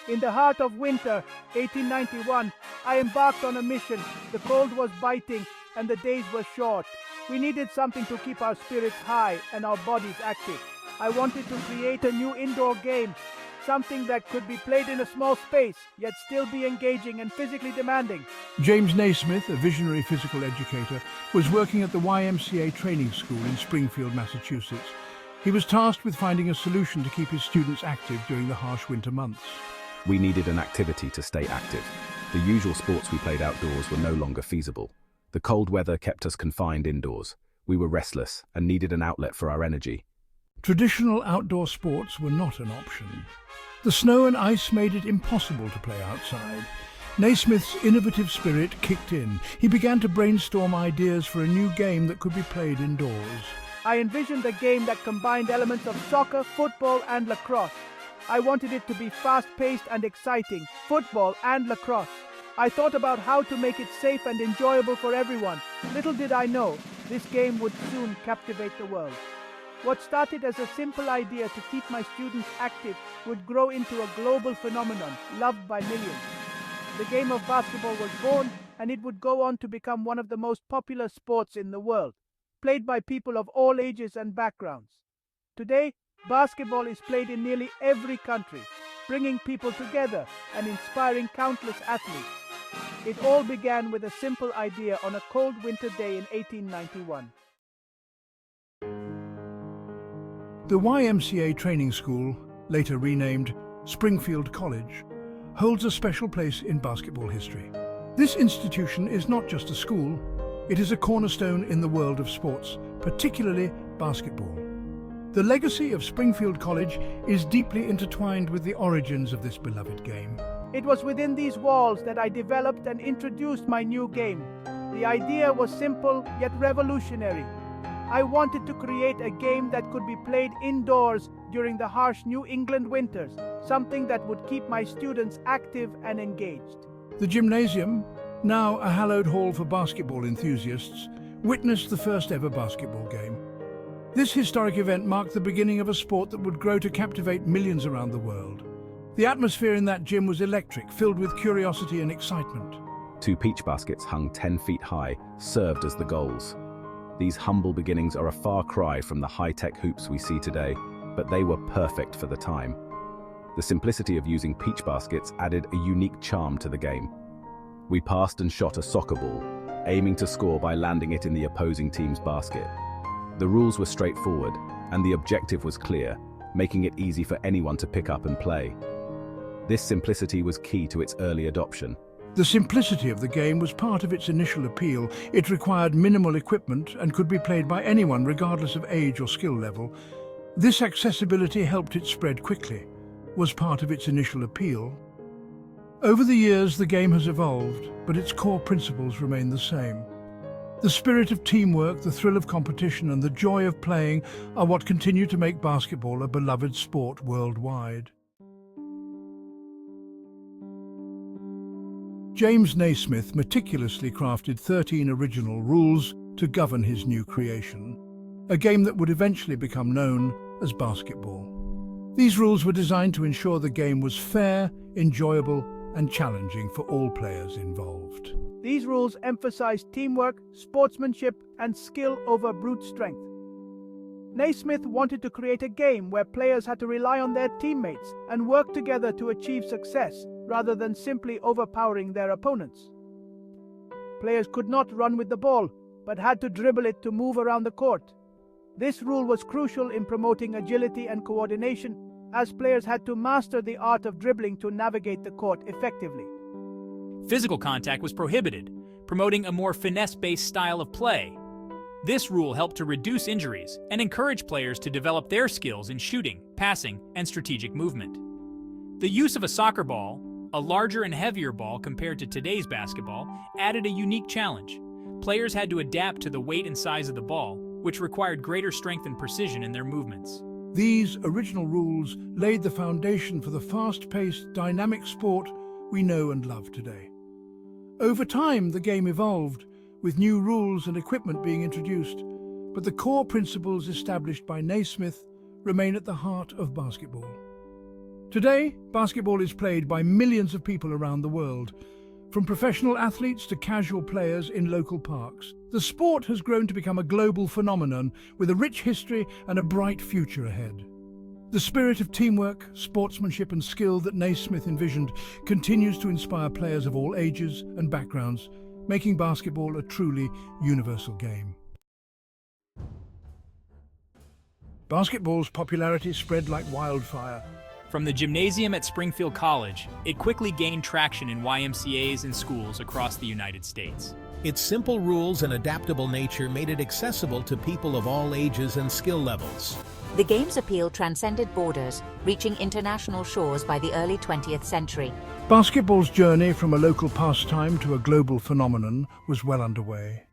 In the heart of winter, 1891, I embarked on a mission. The cold was biting and the days were short. We needed something to keep our spirits high and our bodies active. I wanted to create a new indoor game, something that could be played in a small space, yet still be engaging and physically demanding. James Naismith, a visionary physical educator, was working at the YMCA training school in Springfield, Massachusetts. He was tasked with finding a solution to keep his students active during the harsh winter months. We needed an activity to stay active. The usual sports we played outdoors were no longer feasible. The cold weather kept us confined indoors. We were restless and needed an outlet for our energy. Traditional outdoor sports were not an option. The snow and ice made it impossible to play outside. Naismith's innovative spirit kicked in. He began to brainstorm ideas for a new game that could be played indoors. I envisioned a game that combined elements of soccer, football, and lacrosse. I wanted it to be fast-paced and exciting, football and lacrosse. I thought about how to make it safe and enjoyable for everyone. Little did I know, this game would soon captivate the world. What started as a simple idea to keep my students active would grow into a global phenomenon, loved by millions. The game of basketball was born, and it would go on to become one of the most popular sports in the world, played by people of all ages and backgrounds. Today, basketball is played in nearly every country, bringing people together and inspiring countless athletes. It all began with a simple idea on a cold winter day in 1891. The YMCA training school, later renamed Springfield College, holds a special place in basketball history. This institution is not just a school, it is a cornerstone in the world of sports, particularly basketball. The legacy of Springfield College is deeply intertwined with the origins of this beloved game. It was within these walls that I developed and introduced my new game. The idea was simple yet revolutionary. I wanted to create a game that could be played indoors during the harsh New England winters, something that would keep my students active and engaged. The gymnasium, now a hallowed hall for basketball enthusiasts, witnessed the first ever basketball game. This historic event marked the beginning of a sport that would grow to captivate millions around the world. The atmosphere in that gym was electric, filled with curiosity and excitement. 2 peach baskets hung 10 feet high served as the goals. These humble beginnings are a far cry from the high-tech hoops we see today, but they were perfect for the time. The simplicity of using peach baskets added a unique charm to the game. We passed and shot a soccer ball, aiming to score by landing it in the opposing team's basket. The rules were straightforward, and the objective was clear, making it easy for anyone to pick up and play. This simplicity was key to its early adoption. The simplicity of the game was part of its initial appeal. It required minimal equipment and could be played by anyone regardless of age or skill level. This accessibility helped it spread quickly, was part of its initial appeal. Over the years, the game has evolved, but its core principles remain the same. The spirit of teamwork, the thrill of competition, and the joy of playing are what continue to make basketball a beloved sport worldwide. James Naismith meticulously crafted 13 original rules to govern his new creation, a game that would eventually become known as basketball. These rules were designed to ensure the game was fair, enjoyable, and challenging for all players involved. These rules emphasized teamwork, sportsmanship, and skill over brute strength. Naismith wanted to create a game where players had to rely on their teammates and work together to achieve success, rather than simply overpowering their opponents. Players could not run with the ball, but had to dribble it to move around the court. This rule was crucial in promoting agility and coordination, as players had to master the art of dribbling to navigate the court effectively. Physical contact was prohibited, promoting a more finesse-based style of play. This rule helped to reduce injuries and encourage players to develop their skills in shooting, passing, and strategic movement. The use of a soccer ball, a larger and heavier ball compared to today's basketball, added a unique challenge. Players had to adapt to the weight and size of the ball, which required greater strength and precision in their movements. These original rules laid the foundation for the fast-paced, dynamic sport we know and love today. Over time, the game evolved, with new rules and equipment being introduced, but the core principles established by Naismith remain at the heart of basketball. Today, basketball is played by millions of people around the world, from professional athletes to casual players in local parks. The sport has grown to become a global phenomenon with a rich history and a bright future ahead. The spirit of teamwork, sportsmanship and skill that Naismith envisioned continues to inspire players of all ages and backgrounds, making basketball a truly universal game. Basketball's popularity spread like wildfire. From the gymnasium at Springfield College, it quickly gained traction in YMCAs and schools across the United States. Its simple rules and adaptable nature made it accessible to people of all ages and skill levels. The game's appeal transcended borders, reaching international shores by the early 20th century. Basketball's journey from a local pastime to a global phenomenon was well underway.